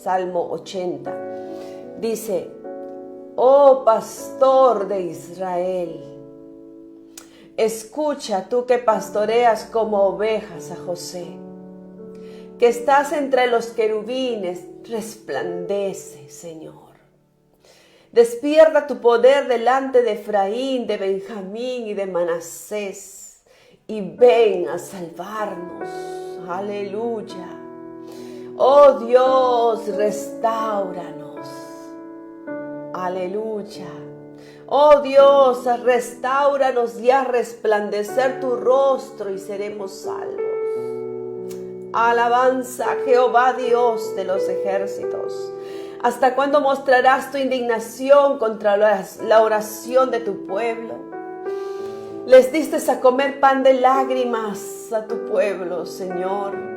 Salmo 80. Dice: oh pastor de Israel, escucha tú que pastoreas como ovejas a José, que estás entre los querubines, resplandece, Señor. Despierta tu poder delante de Efraín, de Benjamín y de Manasés, y ven a salvarnos. Aleluya. Oh Dios, restáuranos. Aleluya. Oh Dios, restáuranos y haz resplandecer tu rostro y seremos salvos. Alabanza a Jehová, Dios de los ejércitos. ¿Hasta cuándo mostrarás tu indignación contra la oración de tu pueblo? Les diste a comer pan de lágrimas a tu pueblo, Señor,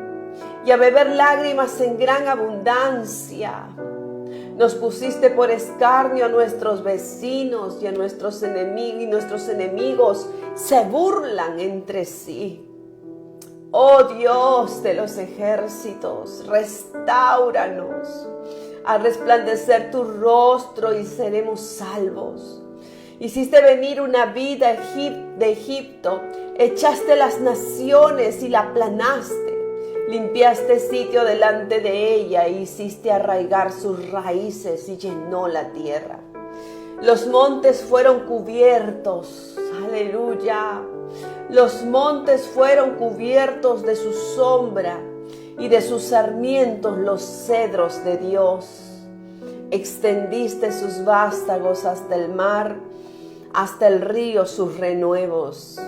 y a beber lágrimas en gran abundancia. Nos pusiste por escarnio a nuestros vecinos y a nuestros enemigos, y nuestros enemigos se burlan entre sí. Oh Dios de los ejércitos, restáuranos, a resplandecer tu rostro y seremos salvos. Hiciste venir una vida de Egipto, echaste las naciones y la aplanaste. Limpiaste sitio delante de ella e hiciste arraigar sus raíces y llenó la tierra. Los montes fueron cubiertos, aleluya. Los montes fueron cubiertos de su sombra y de sus sarmientos los cedros de Dios. Extendiste sus vástagos hasta el mar, hasta el río sus renuevos.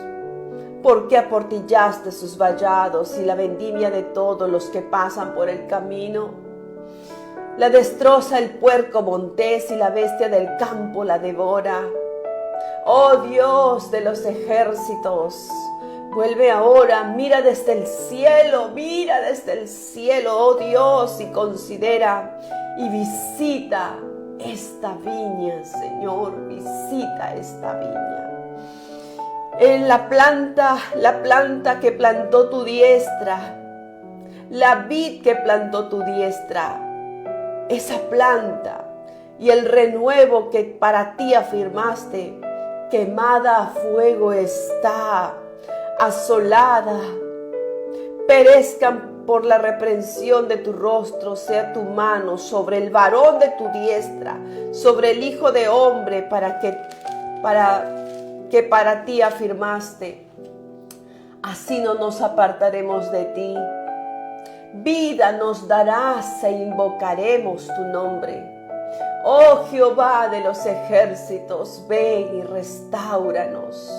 ¿Por qué aportillaste sus vallados y la vendimia de todos los que pasan por el camino? La destroza el puerco montés y la bestia del campo la devora. Oh Dios de los ejércitos, vuelve ahora, mira desde el cielo, oh Dios, y considera y visita esta viña, Señor, visita esta viña. En la planta que plantó tu diestra, la vid que plantó tu diestra, esa planta y el renuevo que para ti afirmaste, quemada a fuego está, asolada, perezcan por la reprensión de tu rostro, sea tu mano sobre el varón de tu diestra, sobre el hijo de hombre, para que para ti afirmaste. Así no nos apartaremos de ti. Vida nos darás e invocaremos tu nombre. Oh Jehová de los ejércitos, ven y restáuranos.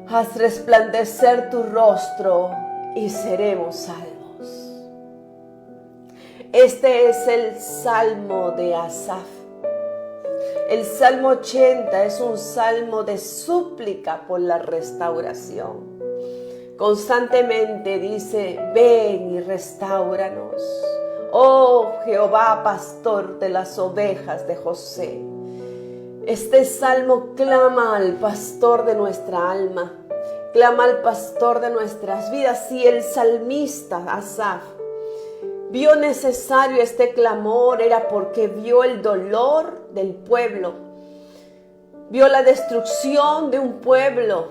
Haz resplandecer tu rostro y seremos salvos. Este es el Salmo de Asaf. El Salmo 80 es un salmo de súplica por la restauración. Constantemente dice: ven y restáuranos. Oh Jehová, pastor de las ovejas de José. Este salmo clama al pastor de nuestra alma, clama al pastor de nuestras vidas. Y el salmista Asaf vio necesario este clamor, era porque vio el dolor del pueblo, vio la destrucción de un pueblo,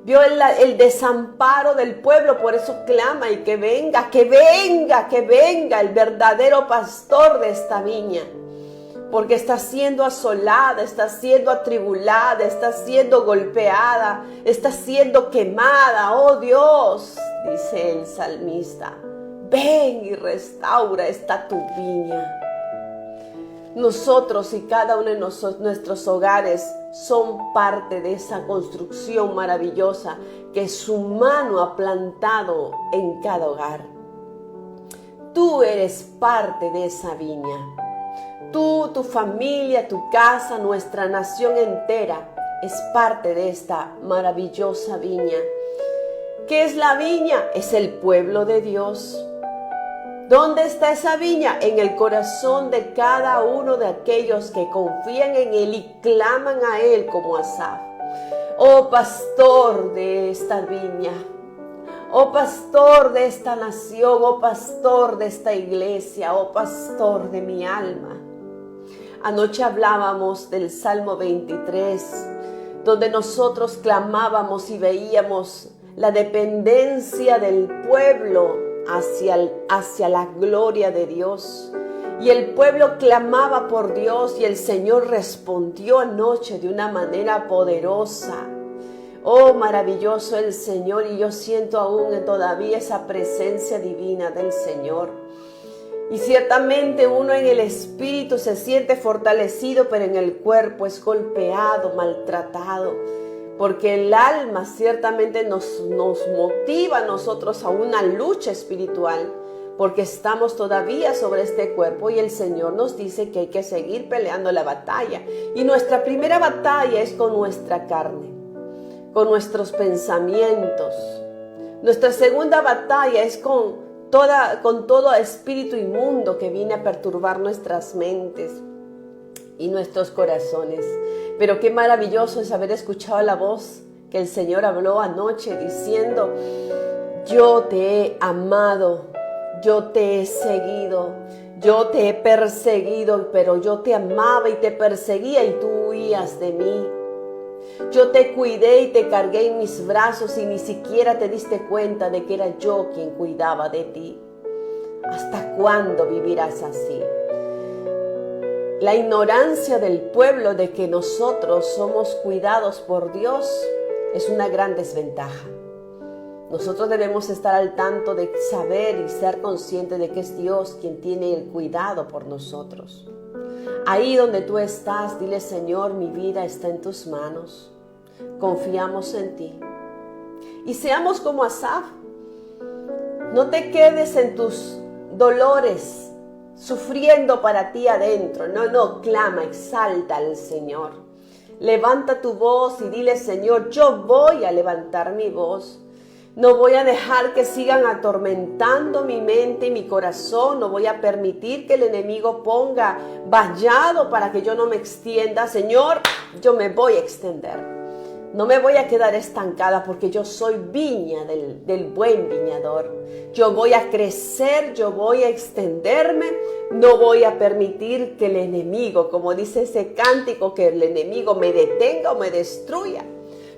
vio el desamparo del pueblo. Por eso clama, y que venga el verdadero pastor de esta viña, porque está siendo asolada, está siendo atribulada, está siendo golpeada, está siendo quemada. Oh Dios, dice el salmista, ven y restaura esta tu viña. Nosotros y cada uno de nuestros hogares son parte de esa construcción maravillosa que su mano ha plantado en cada hogar. Tú eres parte de esa viña. Tú, tu familia, tu casa, nuestra nación entera es parte de esta maravillosa viña. ¿Qué es la viña? Es el pueblo de Dios. ¿Dónde está esa viña? En el corazón de cada uno de aquellos que confían en Él y claman a Él como Asaf. Oh pastor de esta viña, Oh pastor de esta nación, oh pastor de esta iglesia, oh pastor de mi alma. Anoche hablábamos del Salmo 23, donde nosotros clamábamos y veíamos la dependencia del pueblo hacia la gloria de Dios. Y el pueblo clamaba por Dios y el Señor respondió anoche de una manera poderosa. Oh, maravilloso el Señor, y yo siento aún todavía esa presencia divina del Señor. Y ciertamente uno en el espíritu se siente fortalecido, pero en el cuerpo es golpeado, maltratado. Porque el alma ciertamente nos motiva a nosotros a una lucha espiritual. Porque estamos todavía sobre este cuerpo y el Señor nos dice que hay que seguir peleando la batalla. Y nuestra primera batalla es con nuestra carne, con nuestros pensamientos. Nuestra segunda batalla es con todo espíritu inmundo que viene a perturbar nuestras mentes y nuestros corazones. Pero qué maravilloso es haber escuchado la voz que el Señor habló anoche diciendo: yo te he amado, yo te he seguido, yo te he perseguido, pero yo te amaba y te perseguía y tú huías de mí. Yo te cuidé y te cargué en mis brazos y ni siquiera te diste cuenta de que era yo quien cuidaba de ti. ¿Hasta cuándo vivirás así? La ignorancia del pueblo de que nosotros somos cuidados por Dios es una gran desventaja. Nosotros debemos estar al tanto de saber y ser conscientes de que es Dios quien tiene el cuidado por nosotros. Ahí donde tú estás, dile: Señor, mi vida está en tus manos. Confiamos en ti. Y seamos como Asaf. No te quedes en tus dolores, sufriendo para ti adentro. No, clama, exalta al Señor. Levanta tu voz y dile: Señor, yo voy a levantar mi voz. No voy a dejar que sigan atormentando mi mente y mi corazón. No voy a permitir que el enemigo ponga vallado para que yo no me extienda. Señor, yo me voy a extender. No me voy a quedar estancada porque yo soy viña del buen viñador. Yo voy a crecer, yo voy a extenderme. No voy a permitir que el enemigo, como dice ese cántico, que el enemigo me detenga o me destruya.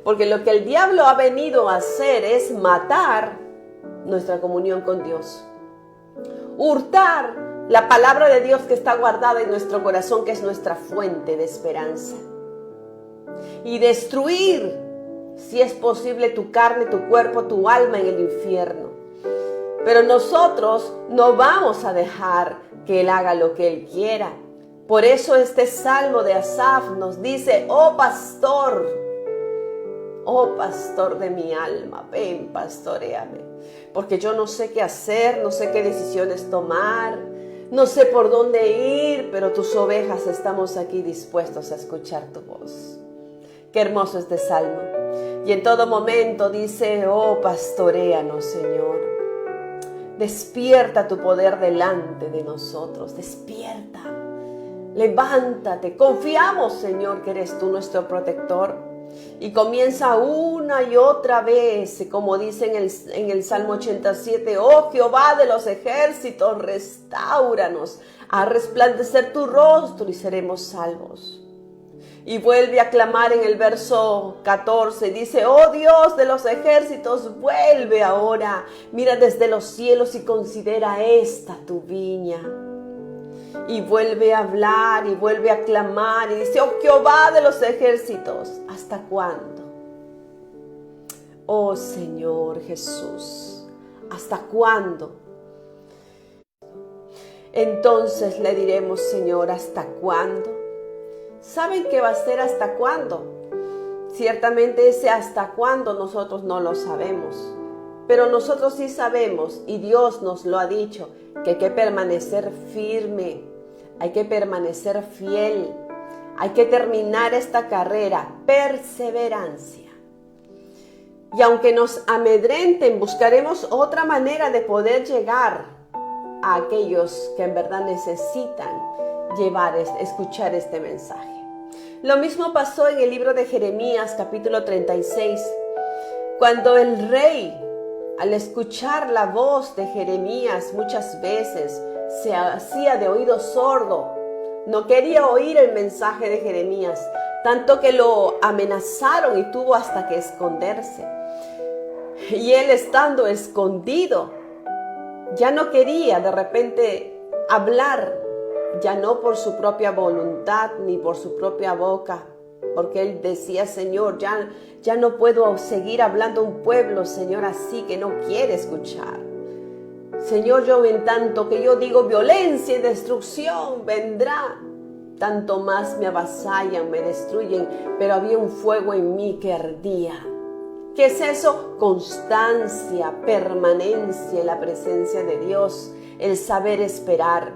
Porque lo que el diablo ha venido a hacer es matar nuestra comunión con Dios. Hurtar la palabra de Dios que está guardada en nuestro corazón, que es nuestra fuente de esperanza. Y destruir, si es posible, tu carne, tu cuerpo, tu alma en el infierno. Pero nosotros no vamos a dejar que Él haga lo que Él quiera. Por eso este salmo de Asaf nos dice: oh pastor de mi alma, ven, pastoréame, porque yo no sé qué hacer, no sé qué decisiones tomar, no sé por dónde ir, pero tus ovejas estamos aquí dispuestos a escuchar tu voz. Qué hermoso este salmo. Y en todo momento dice: oh, pastoréanos, Señor. Despierta tu poder delante de nosotros, despierta, levántate. Confiamos, Señor, que eres tú nuestro protector. Y comienza una y otra vez, como dice en el Salmo 87, oh Jehová de los ejércitos, restáuranos, a resplandecer tu rostro y seremos salvos. Y vuelve a clamar en el verso 14, dice: oh Dios de los ejércitos, vuelve ahora, mira desde los cielos y considera esta tu viña. Y vuelve a hablar y vuelve a clamar y dice: oh Jehová de los ejércitos, ¿hasta cuándo? Oh Señor Jesús, ¿hasta cuándo? Entonces le diremos: Señor, ¿hasta cuándo? ¿Saben qué va a ser hasta cuándo? Ciertamente ese hasta cuándo nosotros no lo sabemos. Pero nosotros sí sabemos, y Dios nos lo ha dicho, que hay que permanecer firme, hay que permanecer fiel, hay que terminar esta carrera, perseverancia. Y aunque nos amedrenten, buscaremos otra manera de poder llegar a aquellos que en verdad necesitan escuchar este mensaje. Lo mismo pasó en el libro de Jeremías, capítulo 36, cuando el rey al escuchar la voz de Jeremías muchas veces se hacía de oído sordo. No quería oír el mensaje de Jeremías, tanto que lo amenazaron y tuvo hasta que esconderse. Y él, estando escondido, ya no quería de repente hablar, ya no por su propia voluntad ni por su propia boca, porque él decía: Señor, ya no puedo seguir hablando a un pueblo, Señor, así que no quiere escuchar. Señor, yo en tanto que yo digo violencia y destrucción vendrá, tanto más me avasallan, me destruyen, pero había un fuego en mí que ardía. ¿Qué es eso? Constancia, permanencia en la presencia de Dios, el saber esperar.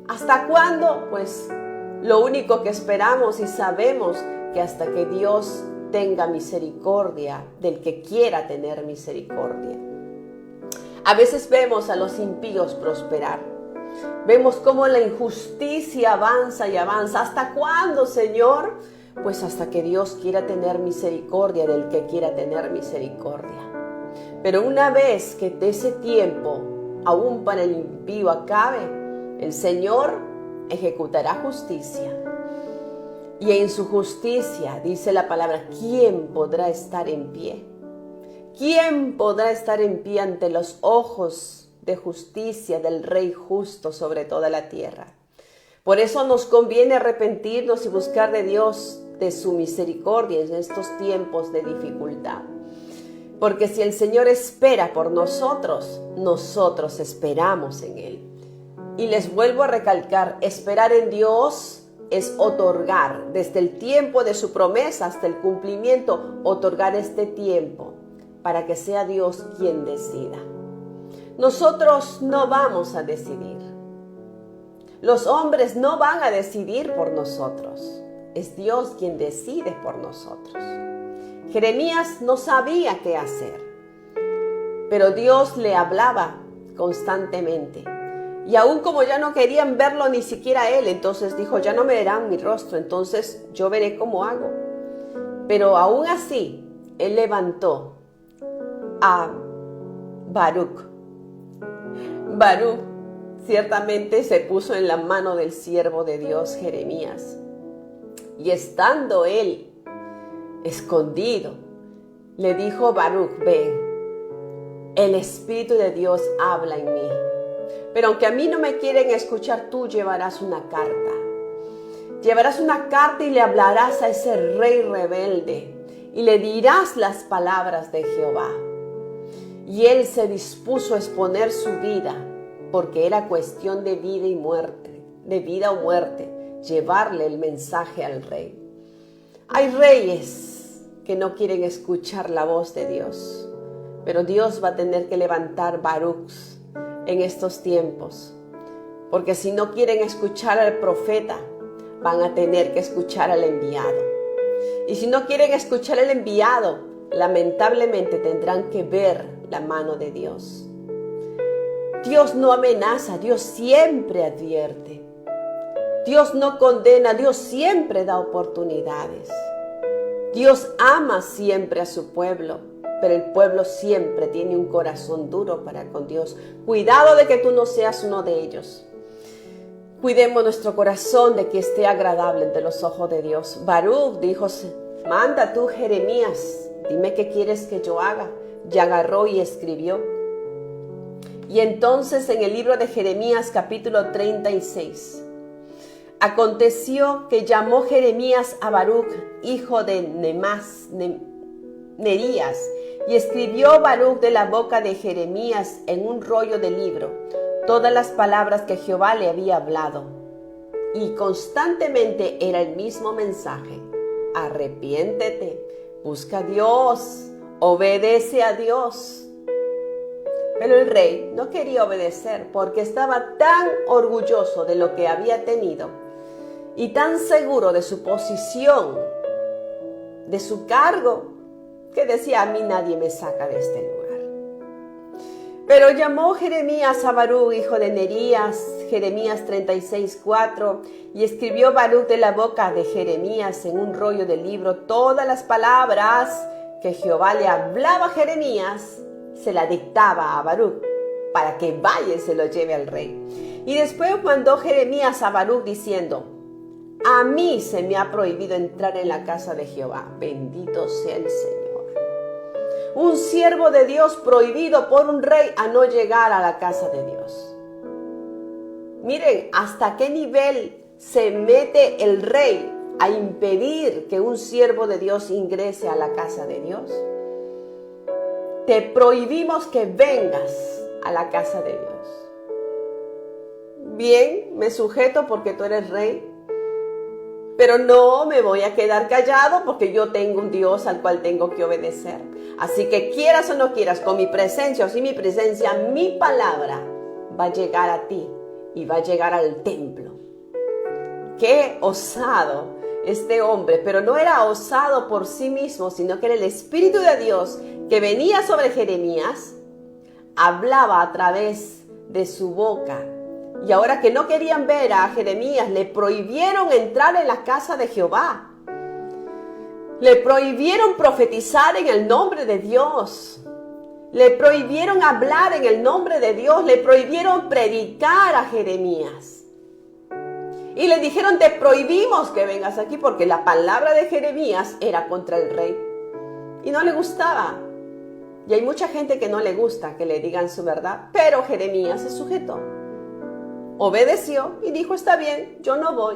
¿Hasta cuándo? Pues lo único que esperamos y sabemos que hasta que Dios tenga misericordia del que quiera tener misericordia. A veces vemos a los impíos prosperar. Vemos cómo la injusticia avanza y avanza. ¿Hasta cuándo, Señor? Pues hasta que Dios quiera tener misericordia del que quiera tener misericordia. Pero una vez que ese tiempo, aún para el impío, acabe, el Señor ejecutará justicia. Y en su justicia, dice la palabra, ¿quién podrá estar en pie? ¿Quién podrá estar en pie ante los ojos de justicia del Rey justo sobre toda la tierra? Por eso nos conviene arrepentirnos y buscar de Dios, de su misericordia en estos tiempos de dificultad. Porque si el Señor espera por nosotros, nosotros esperamos en Él. Y les vuelvo a recalcar, esperar en Dios es otorgar, desde el tiempo de su promesa hasta el cumplimiento, otorgar este tiempo para que sea Dios quien decida. Nosotros no vamos a decidir. Los hombres no van a decidir por nosotros. Es Dios quien decide por nosotros. Jeremías no sabía qué hacer, pero Dios le hablaba constantemente. Y aún como ya no querían verlo ni siquiera él, entonces dijo: ya no me verán mi rostro, entonces yo veré cómo hago. Pero aún así, él levantó a Baruch. Baruch ciertamente se puso en la mano del siervo de Dios, Jeremías. Y estando él escondido, le dijo Baruch: ven, el Espíritu de Dios habla en mí. Pero aunque a mí no me quieren escuchar, tú llevarás una carta. Llevarás una carta y le hablarás a ese rey rebelde y le dirás las palabras de Jehová. Y él se dispuso a exponer su vida, porque era cuestión de vida y muerte, de vida o muerte, llevarle el mensaje al rey. Hay reyes que no quieren escuchar la voz de Dios, pero Dios va a tener que levantar Baruchs en estos tiempos, porque si no quieren escuchar al profeta, van a tener que escuchar al enviado. Y si no quieren escuchar al enviado, lamentablemente tendrán que ver la mano de Dios. Dios no amenaza, Dios siempre advierte. Dios no condena, Dios siempre da oportunidades. Dios ama siempre a su pueblo, pero el pueblo siempre tiene un corazón duro para con Dios. Cuidado de que tú no seas uno de ellos. Cuidemos nuestro corazón de que esté agradable ante los ojos de Dios. Baruch dijo: manda tú, Jeremías, dime qué quieres que yo haga. Y agarró y escribió. Y entonces en el libro de Jeremías capítulo 36, aconteció que llamó Jeremías a Baruch, hijo de Nerías, y escribió Baruch de la boca de Jeremías en un rollo de libro todas las palabras que Jehová le había hablado. Y constantemente era el mismo mensaje: arrepiéntete, busca a Dios, obedece a Dios. Pero el rey no quería obedecer porque estaba tan orgulloso de lo que había tenido y tan seguro de su posición, de su cargo, que decía: a mí nadie me saca de este lugar. Pero llamó Jeremías a Baruch, hijo de Nerías, Jeremías 36:4, y escribió Baruch de la boca de Jeremías en un rollo de libro todas las palabras que Jehová le hablaba a Jeremías se la dictaba a Baruc para que vaya y se lo lleve al rey. Y después mandó Jeremías a Baruc diciendo: a mí se me ha prohibido entrar en la casa de Jehová. Bendito sea el Señor. Un siervo de Dios prohibido por un rey a no llegar a la casa de Dios. Miren hasta qué nivel se mete el rey a impedir que un siervo de Dios ingrese a la casa de Dios. Te prohibimos que vengas a la casa de Dios. Bien, me sujeto porque tú eres rey, pero no me voy a quedar callado porque yo tengo un Dios al cual tengo que obedecer. Así que quieras o no quieras, con mi presencia o sin mi presencia, mi palabra va a llegar a ti y va a llegar al templo. Qué osado este hombre, pero no era osado por sí mismo, sino que era el Espíritu de Dios que venía sobre Jeremías, hablaba a través de su boca. Y ahora que no querían ver a Jeremías, le prohibieron entrar en la casa de Jehová. Le prohibieron profetizar en el nombre de Dios. Le prohibieron hablar en el nombre de Dios. Le prohibieron predicar a Jeremías. Y le dijeron: te prohibimos que vengas aquí, porque la palabra de Jeremías era contra el rey. Y no le gustaba. Y hay mucha gente que no le gusta que le digan su verdad. Pero Jeremías se sujetó. Obedeció y dijo: está bien, yo no voy,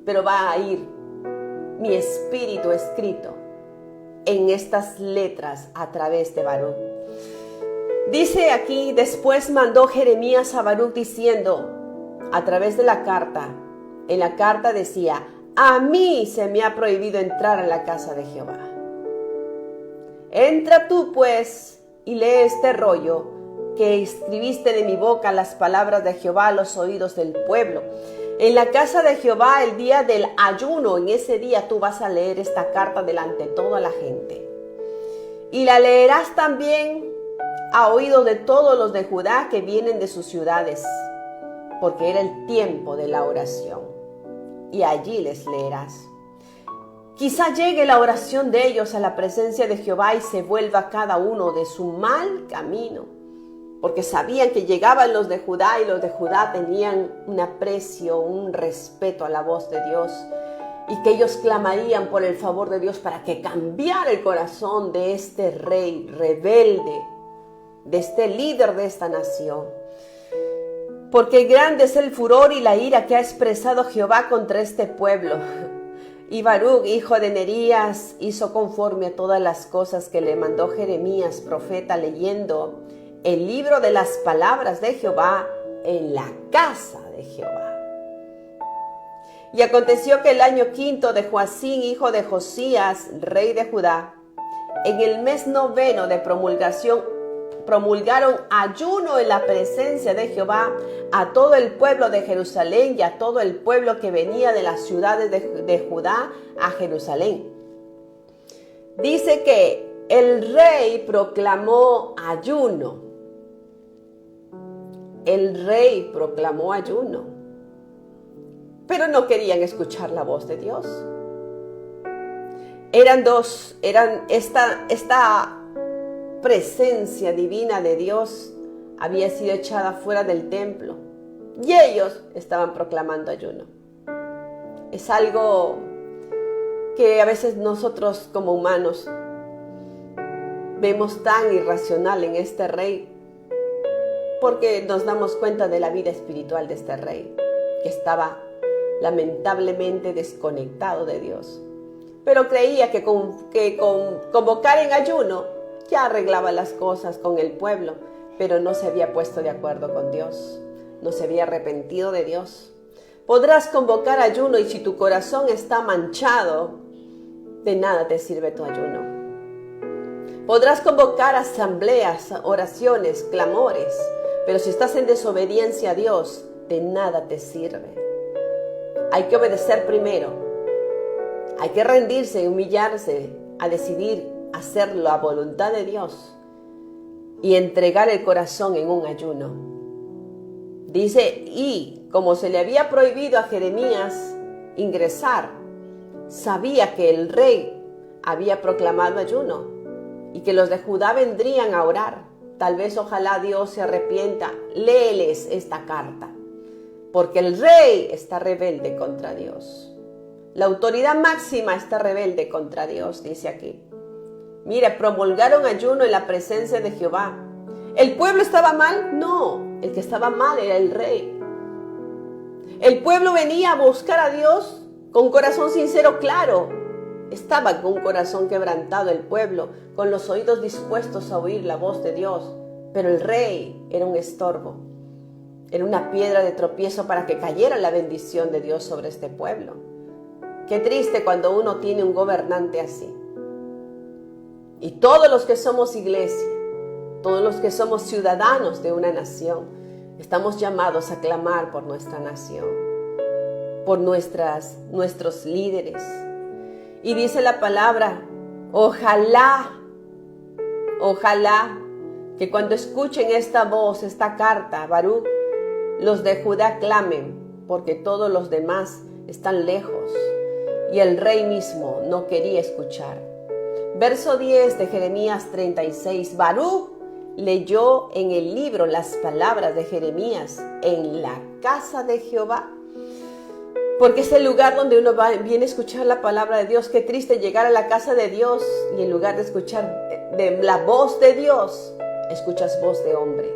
pero va a ir mi espíritu escrito en estas letras a través de Baruc. Dice aquí: después mandó Jeremías a Baruc diciendo, a través de la carta, en la carta decía: a mí se me ha prohibido entrar a la casa de Jehová. Entra tú pues y lee este rollo que escribiste de mi boca, las palabras de Jehová a los oídos del pueblo. En la casa de Jehová, el día del ayuno, en ese día tú vas a leer esta carta delante de toda la gente. Y la leerás también a oídos de todos los de Judá que vienen de sus ciudades, porque era el tiempo de la oración. Y allí les leerás. Quizá llegue la oración de ellos a la presencia de Jehová y se vuelva cada uno de su mal camino. Porque sabían que llegaban los de Judá y los de Judá tenían un aprecio, un respeto a la voz de Dios. Y que ellos clamarían por el favor de Dios para que cambiara el corazón de este rey rebelde, de este líder de esta nación. Porque grande es el furor y la ira que ha expresado Jehová contra este pueblo. Y Baruc, hijo de Nerías, hizo conforme a todas las cosas que le mandó Jeremías, profeta, leyendo el libro de las palabras de Jehová en la casa de Jehová. Y aconteció que el año 5 de Joacín, hijo de Josías, rey de Judá, en el mes 9 de promulgación, promulgaron ayuno en la presencia de Jehová a todo el pueblo de Jerusalén y a todo el pueblo que venía de las ciudades de Judá a Jerusalén. Dice que el rey proclamó ayuno. El rey proclamó ayuno, pero no querían escuchar la voz de Dios. Eran esta presencia divina de Dios había sido echada fuera del templo y ellos estaban proclamando ayuno. Es algo que a veces nosotros como humanos vemos tan irracional en este rey, porque nos damos cuenta de la vida espiritual de este rey, que estaba lamentablemente desconectado de Dios. Pero creía que con convocar en ayuno ya arreglaba las cosas con el pueblo, pero no se había puesto de acuerdo con Dios, no se había arrepentido de Dios. Podrás convocar ayuno y si tu corazón está manchado, de nada te sirve tu ayuno. Podrás convocar asambleas, oraciones, clamores, pero si estás en desobediencia a Dios, de nada te sirve. Hay que obedecer primero. Hay que rendirse y humillarse a decidir hacer la voluntad de Dios y entregar el corazón en un ayuno. Dice, y como se le había prohibido a Jeremías ingresar, sabía que el rey había proclamado ayuno y que los de Judá vendrían a orar. tal vez ojalá Dios se arrepienta, léeles esta carta, porque el rey está rebelde contra Dios. La autoridad máxima está rebelde contra Dios, dice aquí. Mira, promulgaron ayuno en la presencia de Jehová. ¿El pueblo estaba mal? No, el que estaba mal era el rey. El pueblo venía a buscar a Dios con corazón sincero, claro. Estaba con un corazón quebrantado el pueblo, con los oídos dispuestos a oír la voz de Dios. Pero el rey era un estorbo. Era una piedra de tropiezo para que cayera la bendición de Dios sobre este pueblo. Qué triste cuando uno tiene un gobernante así. Y todos los que somos iglesia, todos los que somos ciudadanos de una nación, estamos llamados a clamar por nuestra nación, por nuestros líderes. Y dice la palabra, ojalá que cuando escuchen esta voz, esta carta, Baruch, los de Judá clamen, porque todos los demás están lejos y el rey mismo no quería escuchar. Verso 10 de Jeremías 36. Baruch leyó en el libro las palabras de Jeremías en la casa de Jehová. Porque es el lugar donde uno viene a escuchar la palabra de Dios. Qué triste llegar a la casa de Dios y en lugar de escuchar la voz de Dios, escuchas voz de hombre.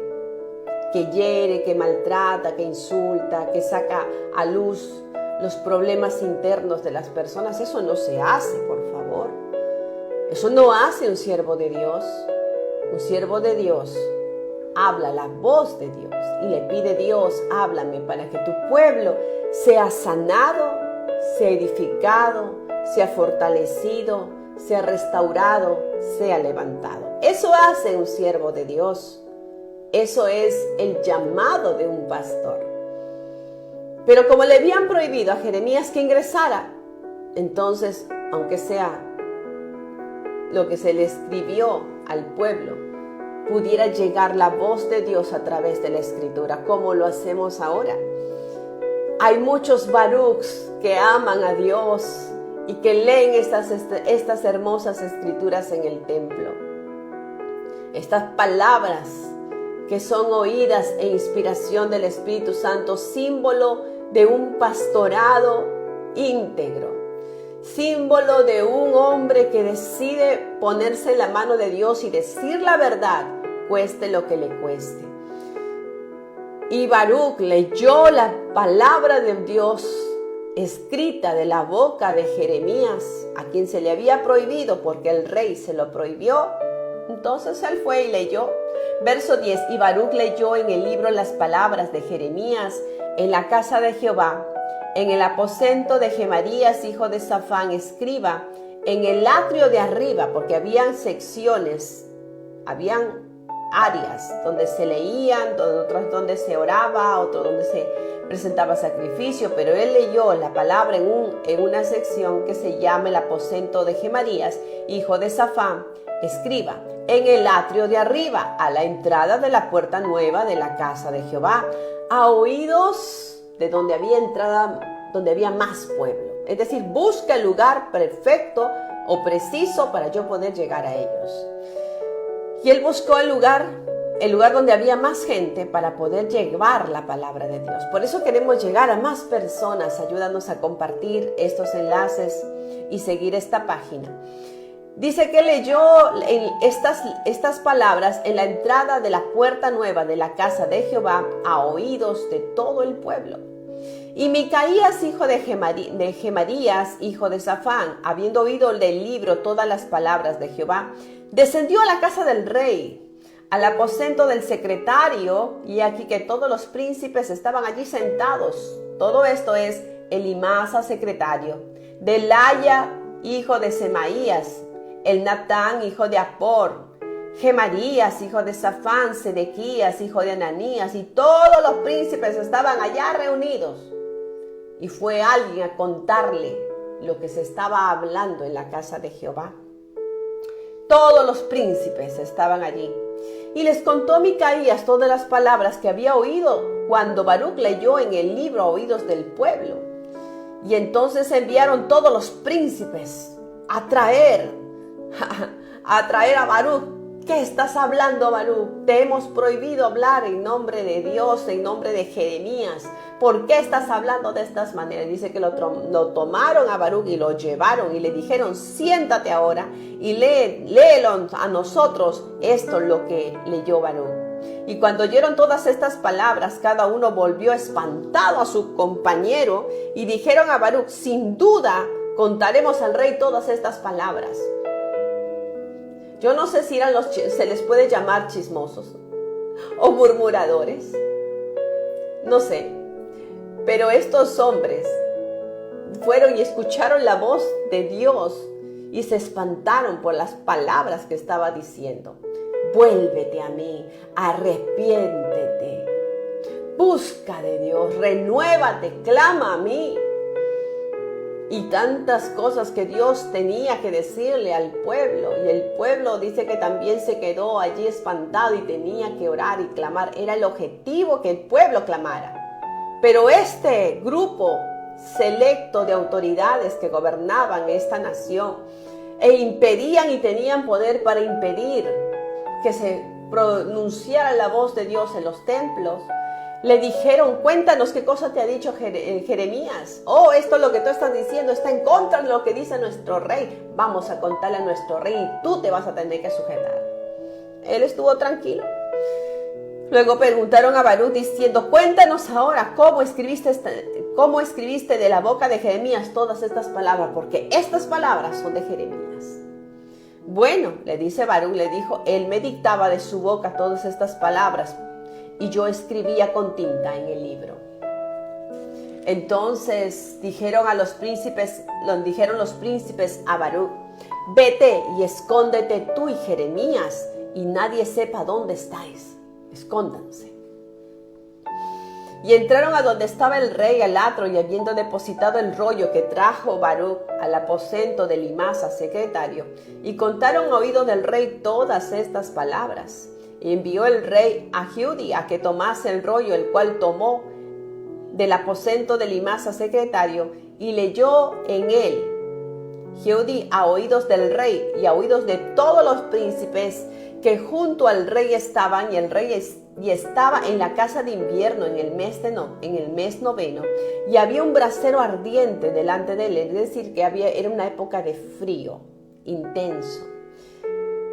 Que hiere, que maltrata, que insulta, que saca a luz los problemas internos de las personas. Eso no se hace, por favor. Eso no hace un siervo de Dios. Un siervo de Dios habla la voz de Dios y le pide: Dios, háblame para que tu pueblo sea sanado, sea edificado, sea fortalecido, sea restaurado, sea levantado. Eso hace un siervo de Dios. Eso es el llamado de un pastor. Pero como le habían prohibido a Jeremías que ingresara, entonces, aunque sea lo que se le escribió al pueblo, pudiera llegar la voz de Dios a través de la escritura, como lo hacemos ahora. Hay muchos Baruchs que aman a Dios y que leen estas hermosas escrituras en el templo. Estas palabras que son oídas e inspiración del Espíritu Santo, símbolo de un pastorado íntegro, símbolo de un hombre que decide ponerse en la mano de Dios y decir la verdad, cueste lo que le cueste. Y Baruch leyó la palabra de Dios escrita de la boca de Jeremías, a quien se le había prohibido porque el rey se lo prohibió. Entonces él fue y leyó. Verso 10, y Baruch leyó en el libro las palabras de Jeremías en la casa de Jehová, en el aposento de Gemarías, hijo de Safán, escriba, en el atrio de arriba, porque habían secciones, habían áreas donde se leían, otras donde se oraba, otro donde se presentaba sacrificio, pero él leyó la palabra en una sección que se llama el aposento de Gemarías, hijo de Safán, escriba, en el atrio de arriba, a la entrada de la puerta nueva de la casa de Jehová, a oídos de donde había entrada, donde había más pueblo. Es decir, busca el lugar perfecto o preciso para yo poder llegar a ellos. Y él buscó el lugar donde había más gente para poder llevar la palabra de Dios. Por eso queremos llegar a más personas. Ayúdanos a compartir estos enlaces y seguir esta página. Dice que leyó estas palabras en la entrada de la puerta nueva de la casa de Jehová a oídos de todo el pueblo. Y Micaías, hijo de Gemarías, hijo de Safán, habiendo oído del libro todas las palabras de Jehová, descendió a la casa del rey, al aposento del secretario, y aquí que todos los príncipes estaban allí sentados. Todo esto es Elimasa, secretario, Delaya, hijo de Semaías, el Natán, hijo de Apor, Gemarías, hijo de Safán, Sedequías, hijo de Ananías, y todos los príncipes estaban allá reunidos. Y fue alguien a contarle lo que se estaba hablando en la casa de Jehová. Todos los príncipes estaban allí. Y les contó Micaías todas las palabras que había oído cuando Baruch leyó en el libro a oídos del pueblo. Y entonces enviaron todos los príncipes a traer a Baruch ¿Qué estás hablando, Baruch? Te hemos prohibido hablar en nombre de Dios, en nombre de Jeremías. ¿Por qué estás hablando de estas maneras? Dice que lo tomaron a Baruch y lo llevaron y le dijeron, siéntate ahora y léelo a nosotros. Esto es lo que leyó Baruch. Y cuando oyeron todas estas palabras, cada uno volvió espantado a su compañero y dijeron a Baruch, sin duda contaremos al rey todas estas palabras. Yo no sé si se les puede llamar chismosos o murmuradores. No sé. Pero estos hombres fueron y escucharon la voz de Dios y se espantaron por las palabras que estaba diciendo. Vuélvete a mí, arrepiéntete, busca de Dios, renuévate, clama a mí. Y tantas cosas que Dios tenía que decirle al pueblo. Y el pueblo dice que también se quedó allí espantado y tenía que orar y clamar. Era el objetivo que el pueblo clamara. Pero este grupo selecto de autoridades que gobernaban esta nación e impedían y tenían poder para impedir que se pronunciara la voz de Dios en los templos, le dijeron, cuéntanos qué cosa te ha dicho Jeremías. Oh, esto lo que tú estás diciendo está en contra de lo que dice nuestro rey. Vamos a contarle a nuestro rey y tú te vas a tener que sujetar. Él estuvo tranquilo. Luego preguntaron a Baruch diciendo, cuéntanos ahora cómo escribiste de la boca de Jeremías todas estas palabras, porque estas palabras son de Jeremías. Bueno, le dice Baruch, le dijo, él me dictaba de su boca todas estas palabras y yo escribía con tinta en el libro. Entonces dijeron los príncipes a Baruch, vete y escóndete tú y Jeremías y nadie sepa dónde estáis. Escóndanse. Y entraron a donde estaba el rey al atrio y habiendo depositado el rollo que trajo Baruch al aposento de Elimasa, secretario, y contaron a oídos del rey todas estas palabras. Y envió el rey a Jehudí a que tomase el rollo, el cual tomó del aposento de Elimasa, secretario, y leyó en él Jehudí a oídos del rey y a oídos de todos los príncipes que junto al rey estaban, y el rey estaba en la casa de invierno en el mes noveno, y había un brasero ardiente delante de él, es decir, que era una época de frío intenso,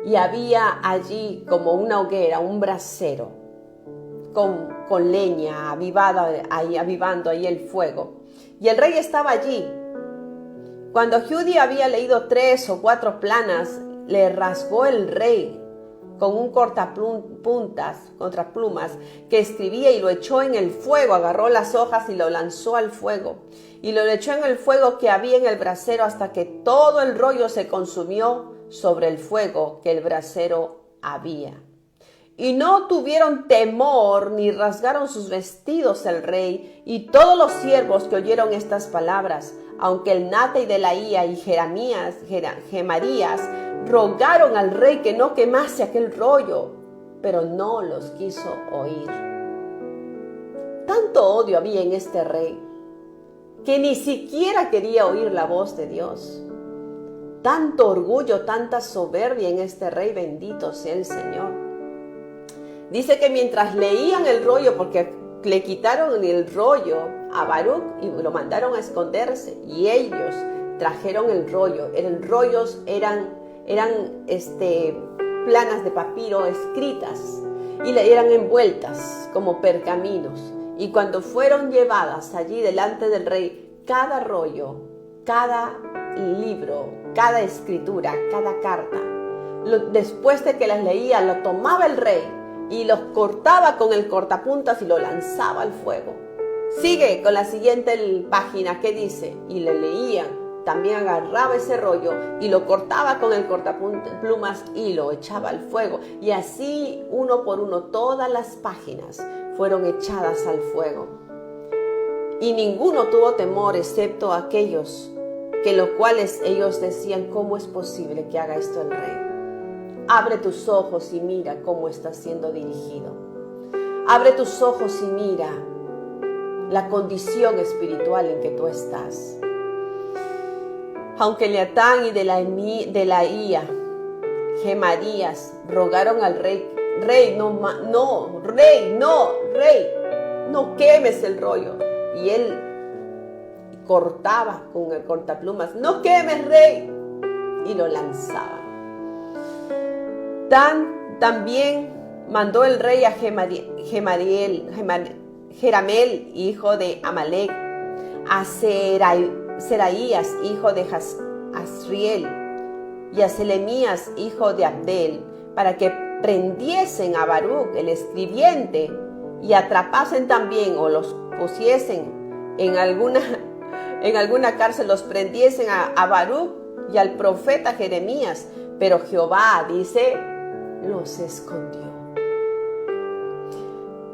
y había allí como una hoguera, un brasero con leña avivando ahí el fuego, y el rey estaba allí. Cuando Jehudí había leído 3 o 4 planas, le rasgó el rey con un contraplumas que escribía y lo echó en el fuego, agarró las hojas y lo lanzó al fuego y lo echó en el fuego que había en el brasero hasta que todo el rollo se consumió sobre el fuego que el brasero había. Y no tuvieron temor ni rasgaron sus vestidos el rey y todos los siervos que oyeron estas palabras, aunque el Nata y Delaía y Gemarías rogaron al rey que no quemase aquel rollo, pero no los quiso oír. Tanto odio había en este rey que ni siquiera quería oír la voz de Dios. Tanto orgullo, tanta soberbia en este rey, bendito sea el Señor. Dice que mientras leían el rollo, porque le quitaron el rollo a Baruch y lo mandaron a esconderse, y ellos trajeron el rollo. Eran planas de papiro escritas y eran envueltas como pergaminos. Y cuando fueron llevadas allí delante del rey, cada rollo, cada libro, cada escritura, cada carta, después de que las leía, lo tomaba el rey y los cortaba con el cortapuntas y lo lanzaba al fuego. Sigue con la siguiente página que dice, y le leían. También agarraba ese rollo y lo cortaba con el cortaplumas y lo echaba al fuego. Y así, uno por uno, todas las páginas fueron echadas al fuego. Y ninguno tuvo temor excepto aquellos que los cuales ellos decían, ¿cómo es posible que haga esto el rey? Abre tus ojos y mira cómo está siendo dirigido. Abre tus ojos y mira la condición espiritual en que tú estás. Aunque Leatán y Delaía, Gemarías rogaron al rey, no quemes el rollo. Y él cortaba con el cortaplumas, no quemes, rey, y lo lanzaba. También mandó el rey a Jerameel, hijo de Amalek, a Seraías, hijo de Asriel, y a Selemías, hijo de Abdel, para que prendiesen a Baruc, el escribiente, y atrapasen también, o los pusiesen en alguna cárcel, los prendiesen a Baruc y al profeta Jeremías. Pero Jehová, dice, los escondió.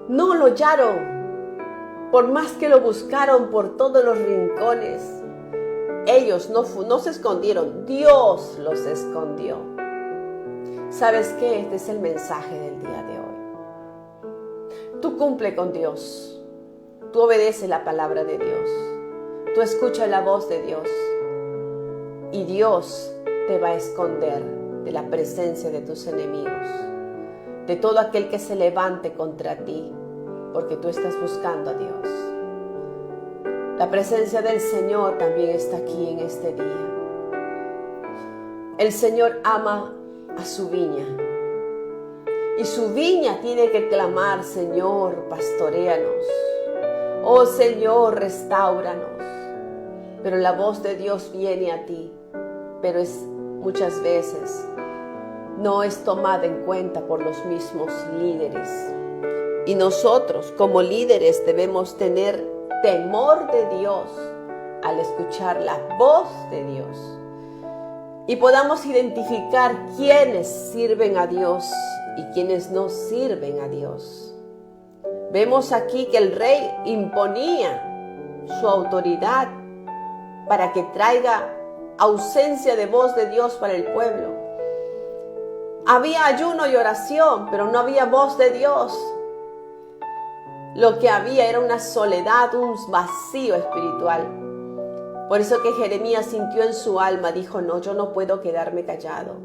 No lo hallaron, por más que lo buscaron por todos los rincones. Ellos no se escondieron, Dios los escondió. ¿Sabes qué? Este es el mensaje del día de hoy. Tú cumple con Dios, tú obedeces la palabra de Dios, tú escuchas la voz de Dios y Dios te va a esconder de la presencia de tus enemigos, de todo aquel que se levante contra ti, porque tú estás buscando a Dios. La presencia del Señor también está aquí en este día. El Señor ama a su viña, y su viña tiene que clamar: Señor, pastoréanos. Oh Señor, restáuranos. Pero la voz de Dios viene a ti, pero muchas veces no es tomada en cuenta por los mismos líderes. Y nosotros como líderes debemos tener temor de Dios al escuchar la voz de Dios, y podamos identificar quiénes sirven a Dios y quiénes no sirven a Dios. Vemos aquí que el rey imponía su autoridad para que traiga ausencia de voz de Dios para el pueblo. Había ayuno y oración, pero no había voz de Dios. Lo que había era una soledad, un vacío espiritual. Por eso que Jeremías sintió en su alma, dijo: no, yo no puedo quedarme callado.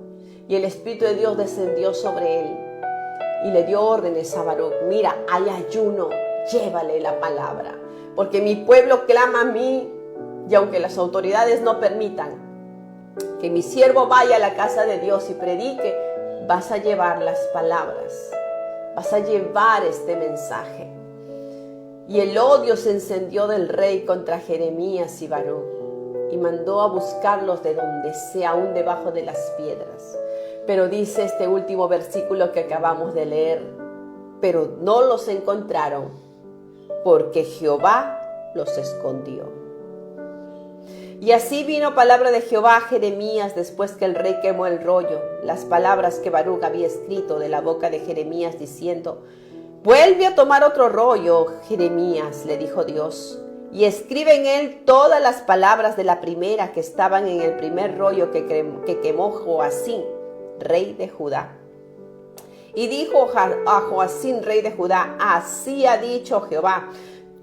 Y el Espíritu de Dios descendió sobre él y le dio órdenes a Baruc: mira, hay ayuno, llévale la palabra, porque mi pueblo clama a mí, y aunque las autoridades no permitan que mi siervo vaya a la casa de Dios y predique, vas a llevar las palabras, vas a llevar este mensaje. Y el odio se encendió del rey contra Jeremías y Baruc, y mandó a buscarlos de donde sea, aún debajo de las piedras. Pero dice este último versículo que acabamos de leer: pero no los encontraron, porque Jehová los escondió. Y así vino palabra de Jehová a Jeremías después que el rey quemó el rollo, las palabras que Baruc había escrito de la boca de Jeremías, diciendo: vuelve a tomar otro rollo, Jeremías, le dijo Dios, y escribe en él todas las palabras de la primera que estaban en el primer rollo que quemó Joacín, rey de Judá. Y dijo a Joacín, rey de Judá: así ha dicho Jehová,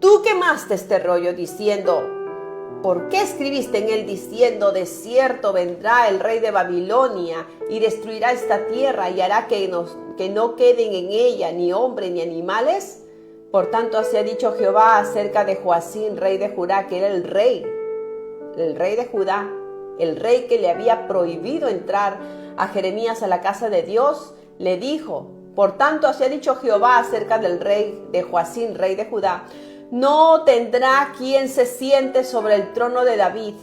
tú quemaste este rollo diciendo: ¿por qué escribiste en él diciendo: de cierto vendrá el rey de Babilonia y destruirá esta tierra y hará que no queden en ella ni hombre ni animales? Por tanto, así ha dicho Jehová acerca de Joacín, rey de Judá, que era el rey de Judá, el rey que le había prohibido entrar a Jeremías a la casa de Dios. Le dijo: por tanto, así ha dicho Jehová acerca del rey de Joacín, rey de Judá: no tendrá quien se siente sobre el trono de David,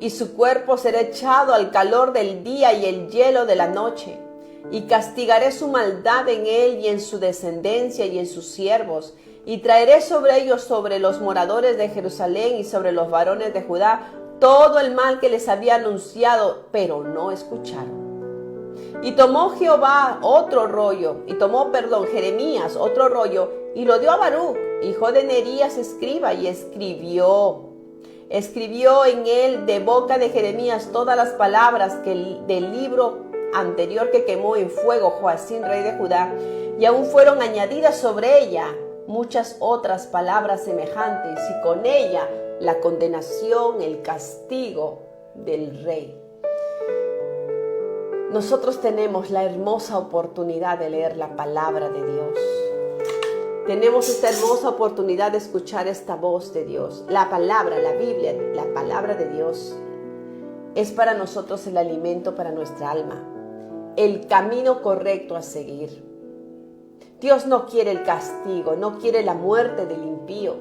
y su cuerpo será echado al calor del día y el hielo de la noche. Y castigaré su maldad en él y en su descendencia y en sus siervos, y traeré sobre ellos, sobre los moradores de Jerusalén y sobre los varones de Judá, todo el mal que les había anunciado, pero no escucharon. Y tomó Jeremías otro rollo, y lo dio a Baruc, hijo de Nerías, escriba, y escribió en él de boca de Jeremías todas las palabras del libro anterior que quemó en fuego Joacín, rey de Judá, y aún fueron añadidas sobre ella muchas otras palabras semejantes, y con ella la condenación, el castigo del rey. nosotros tenemos la hermosa oportunidad de leer la palabra de Dios. Tenemos esta hermosa oportunidad de escuchar esta voz de Dios. La palabra, la Biblia, la palabra de Dios es para nosotros el alimento para nuestra alma, el camino correcto a seguir. Dios no quiere el castigo, no quiere la muerte del impío.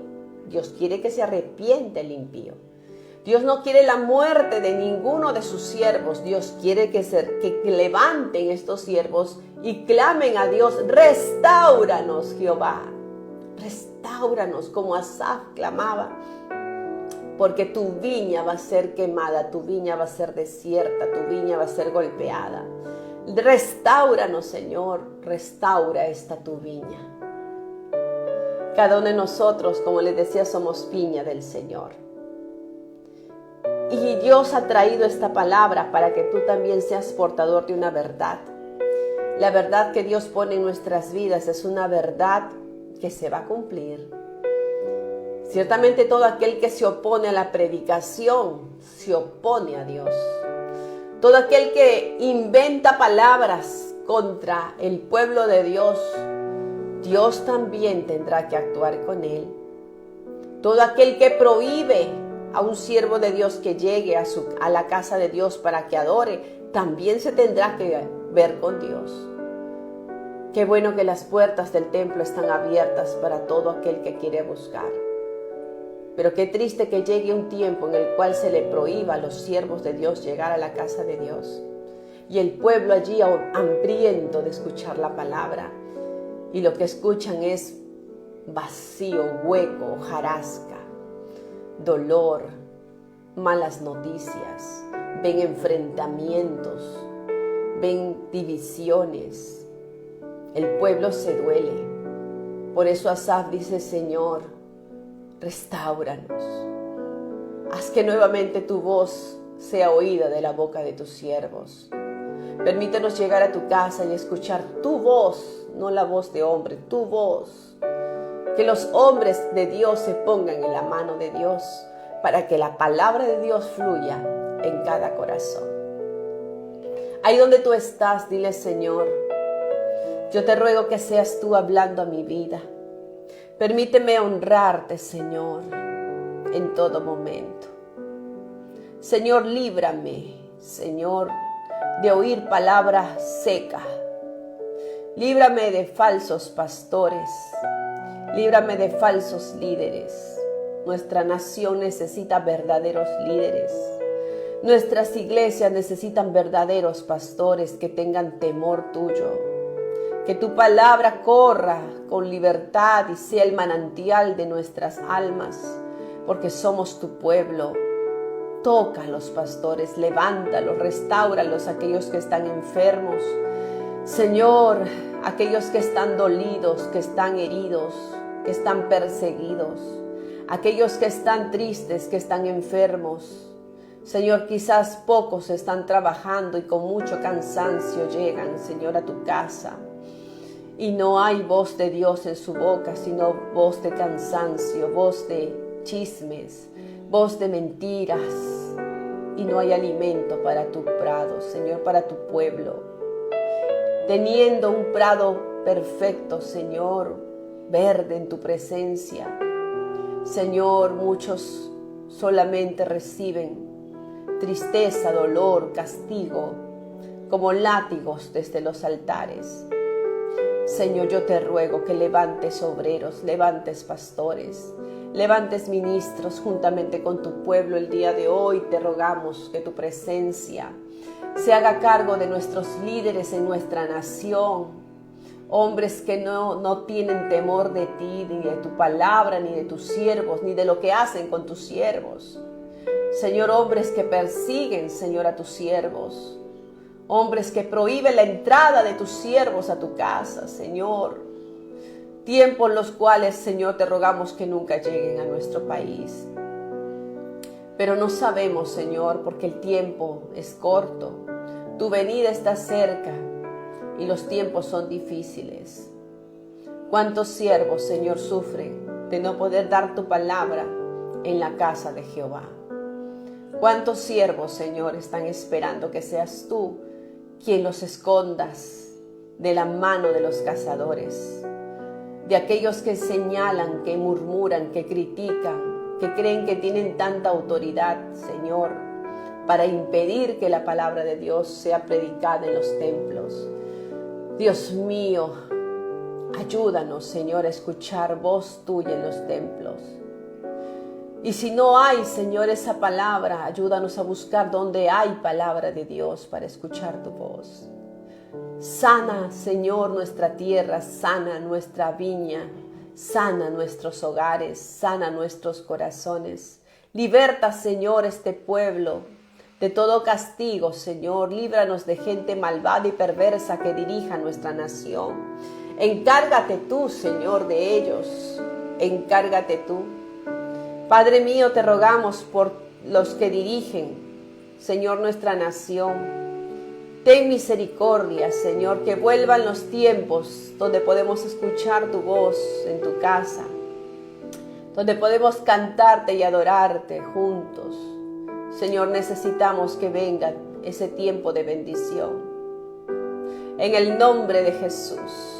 Dios quiere que se arrepiente el impío. Dios no quiere la muerte de ninguno de sus siervos. Dios quiere que levanten estos siervos y clamen a Dios: restáuranos, Jehová. Restáuranos, como Asaf clamaba, porque tu viña va a ser quemada, tu viña va a ser desierta, tu viña va a ser golpeada. Restáuranos, Señor, restaura esta tu viña. Cada uno de nosotros, como les decía, somos viña del Señor. Y Dios ha traído esta palabra para que tú también seas portador de una verdad. La verdad que Dios pone en nuestras vidas es una verdad que se va a cumplir. Ciertamente todo aquel que se opone a la predicación se opone a Dios. Todo aquel que inventa palabras contra el pueblo de Dios, Dios también tendrá que actuar con él. Todo aquel que prohíbe a un siervo de Dios que llegue a la casa de Dios para que adore, también se tendrá que ver con Dios. Qué bueno que las puertas del templo están abiertas para todo aquel que quiere buscar. Pero qué triste que llegue un tiempo en el cual se le prohíba a los siervos de Dios llegar a la casa de Dios. Y el pueblo allí hambriento de escuchar la palabra. Y lo que escuchan es vacío, hueco, hojarasca, dolor, malas noticias. Ven enfrentamientos, ven divisiones. El pueblo se duele. Por eso Asaf dice: Señor, restáuranos. Haz que nuevamente tu voz sea oída de la boca de tus siervos. Permítenos llegar a tu casa y escuchar tu voz, no la voz de hombre, tu voz. Que los hombres de Dios se pongan en la mano de Dios para que la palabra de Dios fluya en cada corazón. Ahí donde tú estás, dile: Señor, yo te ruego que seas tú hablando a mi vida. Permíteme honrarte, Señor, en todo momento. Señor, líbrame, Señor, de oír palabra seca. Líbrame de falsos pastores. Líbrame de falsos líderes. Nuestra nación necesita verdaderos líderes. Nuestras iglesias necesitan verdaderos pastores que tengan temor tuyo. Que tu palabra corra con libertad y sea el manantial de nuestras almas, porque somos tu pueblo. Toca a los pastores, levántalos, restáuralos, aquellos que están enfermos. Señor, aquellos que están dolidos, que están heridos, que están perseguidos, aquellos que están tristes, que están enfermos. Señor, quizás pocos están trabajando y con mucho cansancio llegan, Señor, a tu casa. Y no hay voz de Dios en su boca, sino voz de cansancio, voz de chismes, voz de mentiras. Y no hay alimento para tu prado, Señor, para tu pueblo. Teniendo un prado perfecto, Señor, verde en tu presencia. Señor, muchos solamente reciben tristeza, dolor, castigo, como látigos desde los altares. Señor, yo te ruego que levantes obreros, levantes pastores, levantes ministros juntamente con tu pueblo el día de hoy. Te rogamos que tu presencia se haga cargo de nuestros líderes en nuestra nación. Hombres que no tienen temor de ti, ni de tu palabra, ni de tus siervos, ni de lo que hacen con tus siervos. Señor, hombres que persiguen, Señor, a tus siervos. Hombres que prohíben la entrada de tus siervos a tu casa, Señor. Tiempos los cuales, Señor, te rogamos que nunca lleguen a nuestro país. Pero no sabemos, Señor, porque el tiempo es corto. Tu venida está cerca y los tiempos son difíciles. ¿Cuántos siervos, Señor, sufren de no poder dar tu palabra en la casa de Jehová? ¿Cuántos siervos, Señor, están esperando que seas tú quien los escondas de la mano de los cazadores, de aquellos que señalan, que murmuran, que critican, que creen que tienen tanta autoridad, Señor, para impedir que la palabra de Dios sea predicada en los templos. Dios mío, ayúdanos, Señor, a escuchar voz tuya en los templos. Y si no hay, Señor, esa palabra, ayúdanos a buscar donde hay palabra de Dios para escuchar tu voz. Sana, Señor, nuestra tierra, sana nuestra viña, sana nuestros hogares, sana nuestros corazones. Liberta, Señor, este pueblo de todo castigo, Señor. Líbranos de gente malvada y perversa que dirija nuestra nación. Encárgate tú, Señor, de ellos. Encárgate tú. Padre mío, te rogamos por los que dirigen, Señor, nuestra nación. Ten misericordia, Señor, que vuelvan los tiempos donde podemos escuchar tu voz en tu casa, donde podemos cantarte y adorarte juntos. Señor, necesitamos que venga ese tiempo de bendición. En el nombre de Jesús.